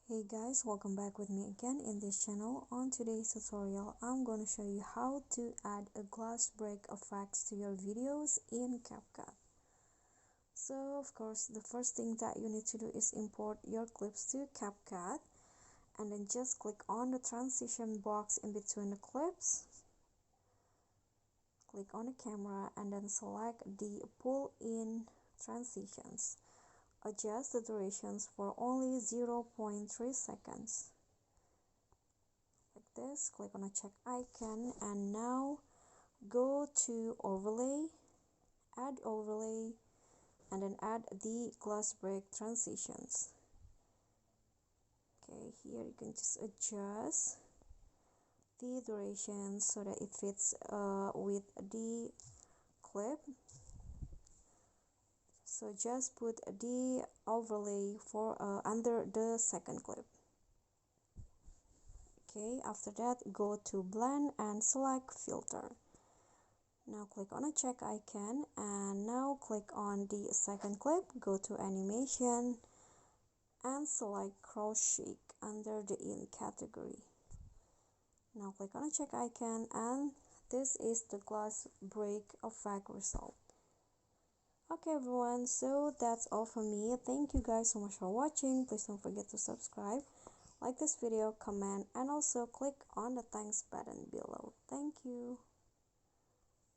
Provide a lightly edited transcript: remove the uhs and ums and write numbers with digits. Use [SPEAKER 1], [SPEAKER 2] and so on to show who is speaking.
[SPEAKER 1] Hey guys, welcome back with me again in this channel. On today's tutorial, I'm going to show you how to add a glass break effects to your videos in CapCut. So of course, the first thing that you need to do is import your clips to CapCut, and then just click on the transition box in between the clips. Click on the camera and then select the pull in transitions. Adjust the durations for only 0.3 seconds. Like this, click on a check icon, and now go to overlay, add overlay, and then add the glass break transitions. Okay, here you can just adjust the duration so that it fits with the clip. So just put the overlay for under the second clip. Okay, after that go to blend and select filter. Now click on a check icon, and now click on the second clip, go to animation and select cross shake under the in category. Now click on a check icon, and this is the glass break effect result. Okay everyone, so that's all from me. Thank you guys so much for watching. Please don't forget to subscribe, like this video, comment, and also click on the thanks button below. Thank you.